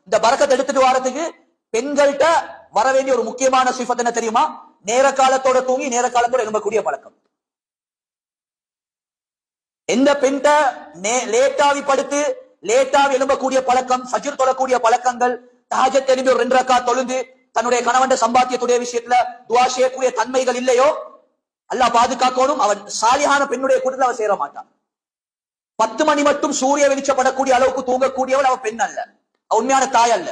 இந்த பரக்கத்தை எடுத்துட்டு வரதுக்கு பெண்கள்கிட்ட வர வேண்டிய ஒரு முக்கியமான சிஃபத் என்ன தெரியுமா? நேர காலத்தோட தூங்கி நேர காலத்தோட எழும்பக்கூடிய பழக்கம். எந்த பெண்ட லேட்டாவி படுத்து லேட்டாவி எழும்பக்கூடிய பழக்கம், ஃபஜ்ர் தொழக்கூடிய பழக்கங்கள், தஹஜ்ஜத் எழும்பி ஒரு 2 ரக்காத் தொழுந்து தன்னுடைய கணவன் சம்பாத்தியத்துடைய விஷயத்துல துஆ செய்யக்கூடிய தன்மைகள் இல்லையோ அல்லாஹ் பாதுகாக்கணும். அவன் சாலிஹான பெண்ணுடைய கூட்டத்தில் அவன் சேர மாட்டான். 10 மணி மட்டும் சூரிய வெளிச்சப்படக்கூடிய அளவுக்கு தூங்கக்கூடியவள் அவ பெண் அல்ல, உண்மையான தாய் அல்ல.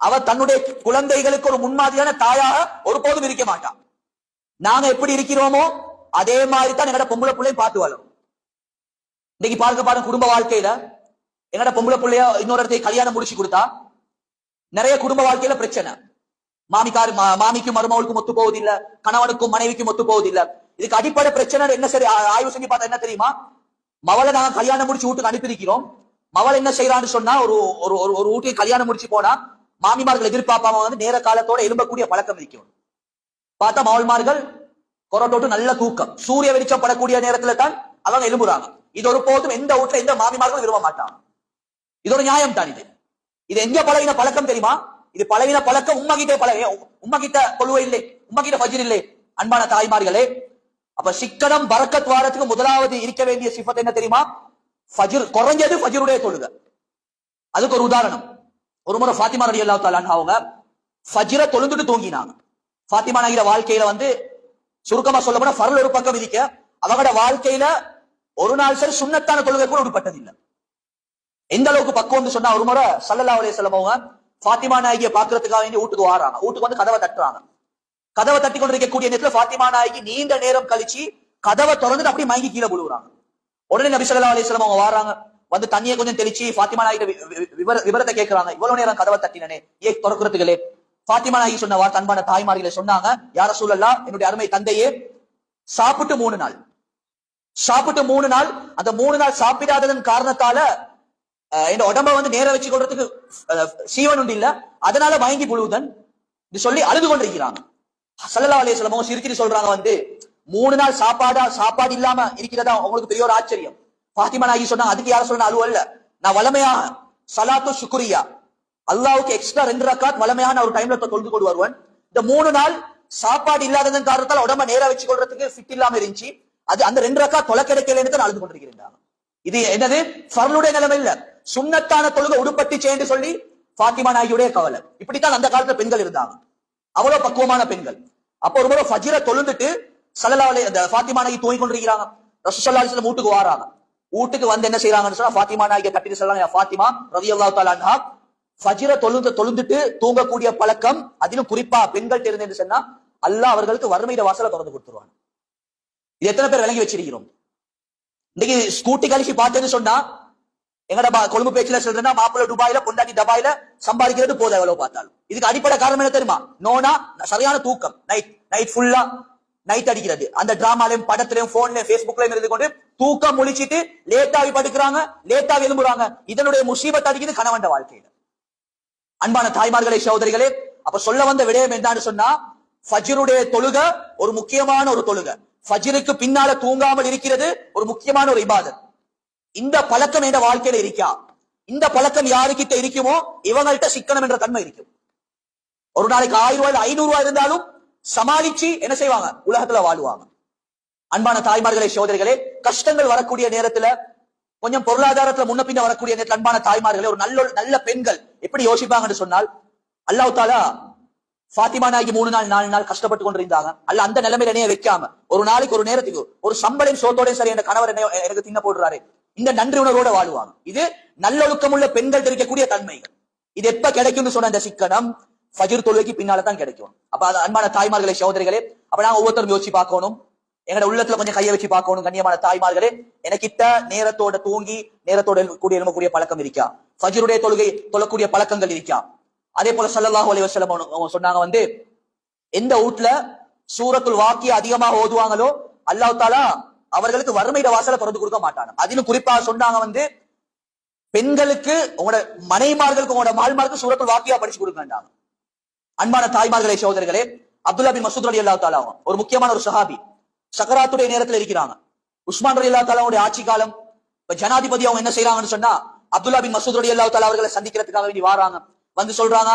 அவ தன்னுடைய குழந்தைகளுக்கு ஒரு முன்மாதிரியான தாயாக ஒருபோதும் இருக்க மாட்டான். நாங்க எப்படி இருக்கிறோமோ அதே மாதிரி தான் எங்கட பொம்பளை பிள்ளையும் பார்த்து வளரும். இன்னைக்கு பாருங்க குடும்ப வாழ்க்கையில எங்கட பொம்பளை பிள்ளைய இன்னொரு இடத்தை கல்யாணம் முடிச்சு கொடுத்தா நிறைய குடும்ப வாழ்க்கையில பிரச்சனை. மாமிக்கும் மருமகளுக்கும் ஒத்து போவதில்லை, கணவனுக்கும் மனைவிக்கும் ஒத்து போவதில்லை. இதுக்கு அடிப்படை பிரச்சனை என்ன? சரி ஆய்வு செஞ்சு பார்த்தா என்ன தெரியுமா? மவளை நாங்க கல்யாணம் முடிச்சு வீட்டுக்கு அனுப்பியிருக்கிறோம். மவள் என்ன செய்யறான்னு சொன்னா, ஒரு வீட்டுக்கு கல்யாணம் முடிச்சு போனா மாமிமார்கள் எதிர்பார்ப்பாம வந்து நேர காலத்தோட எழும்பக்கூடிய பழக்கம் இருக்கும். பார்த்தா மவள்மார்கள் கொரட்டோட்டு நல்ல தூக்கம், சூரிய வெளிச்சம் படக்கூடிய நேரத்துல தான் அவங்க எழும்புறாங்க. இது ஒரு போதும் எந்த வீட்டுல எந்த மாமிமார்களும் விரும்ப மாட்டாங்க. இது ஒரு நியாயம் தான். இது எங்க பழகின பழக்கம் தெரியுமா? இது பழகின பழக்கம் உம்மா கிட்ட கொள்வை இல்லை, உம்மா கிட்ட ஃபஜ்ர் இல்லை. அன்பான தாய்மார்களே, அப்ப சிக்கனம் பரக்கத் வாரத்துக்கு முதலாவது இருக்க வேண்டிய சிஃபத் என்ன தெரியுமா? ஃபஜ்ர், குறைஞ்சது ஃபஜ்ருடைய தொழுகை. அதுக்கு ஒரு உதாரணம். ஒரு முறை ஃபாத்திமா ரலியல்லாஹு தஆலா அன்ஹா அவங்க ஃபஜ்ர தொழுந்துட்டு தூங்கினாங்க. ஃபாத்திமா நாயிர வாழ்க்கையில வந்து சுருக்கமா சொல்ல போனா ஃபர்ல் ஒரு பக்கம் இருக்க, அவங்களோட வாழ்க்கையில ஒரு நாள் சரி சுன்னத்தான தொழுகை கூட விடுபட்டது இல்லை. எந்த அளவுக்கு பக்குவம் சொன்னா, ஒரு முறை ஸல்லல்லாஹு அலைஹி வஸல்லம் அவங்க ஃபாத்திமா நாயிகியை பாக்குறதுக்காக வேண்டி வீட்டுக்கு வராங்க. வீட்டுக்கு வந்து கதவை தட்டுறாங்க. கதவை தட்டி கொண்டிருக்கக்கூடிய நேரத்துல ஃபாத்திமா நாயிகி நீண்ட நேரம் கழிச்சு கதவை திறந்துட்டு அப்படியே மயங்கி கீழே விழுவுறாங்க. உடனே நபி ஸல்லல்லாஹு அலைஹி வஸல்லம் அவங்க வராங்க, வந்து தண்ணியை கொஞ்சம் தெளிச்சு ஃபாத்திமா நாயிகிட்ட விவரத்தை கேட்கிறாங்க. இவ்வளவு நேரம் கதவை தட்டினே ஏன் திறக்கிறதுகளே? ஃபாத்திமா நாயிகி சொன்ன வார்த்தை, அன்பான தாய்மார்களை சொன்னாங்க, யா ரசூலல்லாஹ், என்னுடைய அருமை தந்தையே, சாப்பிட்டு 3 நாள், அந்த 3 நாள் சாப்பிடாததன் காரணத்தால இந்த உடம்ப வந்து நேர வச்சு கொள்றதுக்கு சீவன் உண்டு இல்ல, அதனால மயங்கி புழுவுதன் சொல்லி அழுது கொண்டிருக்கிறாங்க. ஸல்லல்லாஹு அலைஹி வஸல்லம் சிரிச்சிட்டு சொல்றாங்க, வந்து 3 நாள் சாப்பாடு இல்லாம இருக்கிறதா உங்களுக்கு பெரிய ஒரு ஆச்சரியம்? ஃபாத்திமா நாயகி சொன்னாங்க, அதுக்கு யார சொல்ற அழுவ இல்ல, நான் வளமையாக ஸலாத்து ஷுக்ரியா, அல்லாஹ்வுக்கு எக்ஸ்ட்ரா 2 ரக்காத் வளமையான ஒரு டைம்ல தொழுது கொண்டு வருவேன். இந்த 3 நாள் சாப்பாடு இல்லாததன் காரணத்தால் உடம்ப நேர வச்சு கொள்றதுக்கு ஃபிட் இல்லாம இருந்துச்சு, அது அந்த 2 ரக்காத் தொலை கிடைக்கலன்னு தான் அழுது கொண்டிருக்கிறாங்க. இது என்னது? ஃபர்லுடைய நிலைமை இல்ல, சுன்னத்தான தொழுகை உடுப்பட்டி செய்ய சொல்லி ஃபாத்திமா நாயகியுடைய கவலை. இப்படித்தான் அந்த காலத்துல பெண்கள் இருந்தாங்க, அவ்வளவு பக்குவமான பெண்கள். அப்ப ஒரு முறை ஃபஜ்ர தொழுந்துட்டு ஸல்லல்லாஹு அலைஹி அந்த ஃபாத்திமா நாயகி தூங்கி கொண்டிருக்கிறாங்க. ரசூலுல்லாஹி ஸல்லல்லாஹு அலைஹி வஸல்லம் வீட்டுக்கு வராங்க. வீட்டுக்கு வந்து என்ன செய்யறாங்கன்னு சொன்னா, ஃபாத்திமா நாயகியை கட்டிட்டு சொல்றாங்க, யா ஃபாத்திமா ரலியல்லாஹு தஆலா அன்ஹா, ஃபஜ்ர தொழுந்துட்டு தூங்கக்கூடிய பழக்கம், அதிலும் குறிப்பா பெண்கள் இருந்தேன்னு சொன்னா அல்லாஹ் அவர்களுக்கு வறுமையிட வாசலை திறந்து கொடுத்துருவாங்க. இது எத்தனை பேர் விளங்கி வச்சிருக்கிறோம்? இன்னைக்கு ஸ்கூட்டி கழிச்சு பார்த்தேன்னு சொன்னா, எங்கட கொழும்பு பேச்சுல சொல்றேன்னா, மாப்பிள்ள துபாயில பொண்டாட்டி டபாயில சம்பாதிக்கிறது போதும் எவ்வளவு பார்த்தாலும். இதுக்கு அடிப்படை காரணம் என்ன தெரியுமா? நோனா சரியான தூக்கம், நைட் ஃபுல்லா நைட் அடிக்கிறது. அந்த டிராமாலையும் படத்திலையும் போன்லயும் பேஸ்புக்லயும் இருந்து கொண்டு தூக்கம் முழிச்சிட்டு லேட்டாவி படுக்கிறாங்க, லேட்டாவி எழும்புறாங்க. இதனுடைய முசீபத் அடிக்குது கணவன் வாழ்க்கையில. அன்பான தாய்மார்களே, சகோதரிகளே, அப்ப சொல்ல வந்த விடயம் என்னன்னு சொன்னா, ஃபஜ்ருடைய தொழுகை ஒரு முக்கியமான ஒரு தொழுகை. ஃபஜ்ருக்கு பின்னால தூங்காமல் இருக்கிறது ஒரு முக்கியமான ஒரு இபாதத். இந்த பழக்கம் என்ற வாழ்க்கையில இருக்கா? இந்த பழக்கம் யாருக்கிட்ட இருக்குமோ இவங்கள்ட்ட சிக்கனம் என்ற தன்மை இருக்கும். ஒரு நாளைக்கு 1000 ரூபாய் 500 ரூபாய் இருந்தாலும் சமாளிச்சு என்ன செய்வாங்க? உலகத்துல வாழ்வாங்க. அன்பான தாய்மார்களே, சகோதரிகளே, கஷ்டங்கள் வரக்கூடிய நேரத்துல, கொஞ்சம் பொருளாதாரத்துல முன்ன பின்ன வரக்கூடிய நேரத்தில் அன்பான தாய்மார்களே, ஒரு நல்ல பெண்கள் எப்படி யோசிப்பாங்கன்னு சொன்னால், அல்லாஹ் தஆலா ஃபாத்திமா நாயகி 3 நாள் 4 நாள் கஷ்டப்பட்டு கொண்டிருந்தாங்க. அல்ல அந்த நிலைமையில என்னைய வைக்காம ஒரு நாளைக்கு ஒரு நேரத்துக்கு ஒரு சம்பளம் சோத்தோட சரி என்ற கணவர் எனக்கு தின்ன போடுறாரு, இந்த நன்றி உணர்வோட வாழ்வாங்க. இது நல்லொழுக்கம் உள்ள பெண்கள் இருக்கக்கூடிய தன்மைகள். இது எப்ப கிடைக்கும்னு சொன்ன இந்த சிக்கனம் ஃபஜ்ர் தொழுகைக்கு பின்னால தான் கிடைக்கும். அப்ப அன்பான தாய்மார்களே, சகோதரிகளே, அப்ப நாங்க ஒவ்வொருத்தரும் யோசிச்சு பார்க்கணும், எங்கட உள்ளத்துல கொஞ்சம் கையை வச்சு பார்க்கணும். கண்ணியமான தாய்மார்களே, எனக்கிட்ட நேரத்தோட தூங்கி நேரத்தோட கூடிய எழும்பக்கூடிய பழக்கம் இருக்கா? ஃபஜ்ருடைய தொழுகை தொழக்கூடிய பழக்கங்கள் இருக்கா? அதே போல ஸல்லல்லாஹு அலைஹி வஸல்லம் சொன்னாங்க, வந்து எந்த வீட்டுல சூரத்துல் வாக்கியா அதிகமாக ஓதுவாங்களோ அல்லாஹ் தஆலா அவர்களுக்கு வறுமையிட வாசலை திறந்து கொடுக்க மாட்டாங்க. அதிலும் குறிப்பா சொன்னாங்க, வந்து பெண்களுக்கு உங்களோட மனைமார்களுக்கு உங்களோட மால்மாருக்கு சூரத்துல் வாக்கியா படிச்சு கொடுக்கண்டாங்க. அன்பான தாய்மார்களே, சகோதரர்களே, அப்துல்லா பின் மஸ்ஊத் ரலியல்லாஹு தஆலா ஒரு முக்கியமான ஒரு சஹாபி, சக்கராத்துடைய நேரத்தில் இருக்கிறாங்க. உஸ்மான் ரலியல்லாஹு தஆலாவுடைய ஆட்சி காலம். இப்ப ஜனாதிபதி அவங்க என்ன செய்யறாங்கன்னு சொன்னா, அப்துல்லா பின் மஸ்ஊத் ரலியல்லாஹு தஆலா அவர்களை சந்திக்கிறதுக்காக வேண்டி வராங்க. வந்து சொல்றாங்க,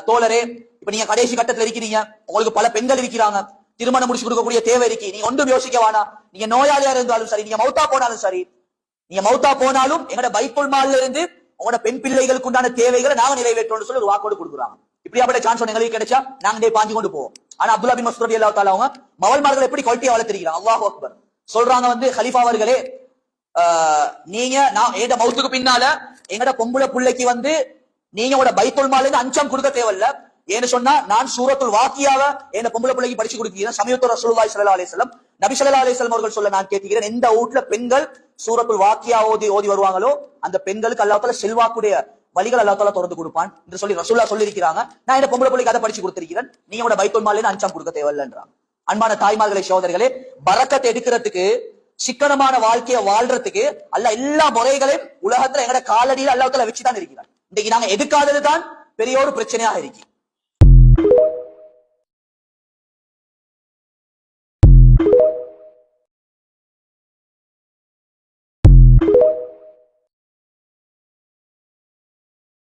தோழரே, இப்ப நீங்க கடைசி கட்டத்துல இருக்கிறீங்க, உங்களுக்கு பல பெண்கள் இருக்கிறாங்க, திருமணம் முடிச்சு கொடுக்கக்கூடிய தேவை இருக்கு, நீங்க ஒன்றும் யோசிக்க வேணாம், நீங்க நோயாளியா இருந்தாலும் சரி, நீங்க மௌத்தா போனாலும் சரி, நீங்க மௌத்தா போனாலும் எங்கட பைத்துல் மால்ல இருந்து உங்களோட பெண் பிள்ளைகளுக்கு உண்டான தேவைகளை நாங்க நிறைவேற்றோம்னு சொல்லி ஒரு வாக்கோடு கொடுக்குறாங்க. இப்படியாப்பட்ட சான்ஸ் எங்களுக்கு கிடைச்சா நாங்க பாஞ்சு கொண்டு போவோம். ஆனா அப்துல்லா பின் மஸ்ஊத் ரலியல்லாஹு தஆலா அவங்க மவல்மார்கள் எப்படி குவாலிட்டியா வளர்த்திருக்கிறாங்க. அல்லாஹு அக்பர். சொல்றாங்க வந்து, கலீஃபா அவர்களே, நீங்க நான் எங்க மௌத்துக்கு பின்னால எங்கட பொம்பளை பிள்ளைக்கு வந்து நீங்க உங்களோட பைத்துல் மால்ல இருந்து அஞ்சம் கொடுக்க தேவையில்ல. ஏன்னு சொன்னா நான் சூரத்துல் வாக்கியாவ என் பொம்பளை பிள்ளைக்கு படிச்சு கொடுக்கிறேன். சமயத்து ரசூலுல்லாஹி ஸல்லல்லாஹு அலைஹி வஸல்லம், நபி ஸல்லல்லாஹு அலைஹி வஸல்லம் அவர்கள் சொல்ல நான் கேட்கிறேன், எந்த வீட்ல பெண்கள் சூரத்துல் வாக்கியா ஓதி வருவாங்களோ அந்த பெண்களுக்கு அல்லாஹ் தஆலா செல்வாக்குடைய வழிகள் அல்லாஹ் தஆலா திறந்து கொடுப்பான் என்று சொல்லி ரசூலுல்லாஹ் சொல்லி இருக்கிறாங்க. நான் என் பொம்பளை பிள்ளைக்கு அதை படிச்சு கொடுத்திருக்கிறேன், நீங்க உங்களோட பைத்துல் மால்ல இருந்து அஞ்சம் கொடுக்க தேவையில்லைன்றாங்க. அன்பான தாய்மார்களே, சகோதரர்களே, பரக்கத்தை எடுக்கிறதுக்கு, சிக்கனமான வாழ்க்கையை வாழ்றதுக்கு அல்லாஹ் எல்லா முறைகளையும் உலகத்துல எங்கட காலடியில் அல்லாஹ் தஆலா வச்சுதான் இருக்கிறார். இன்னைக்கு நாங்க எடுக்காதது தான் பெரிய ஒரு பிரச்சனையாக இருக்கு.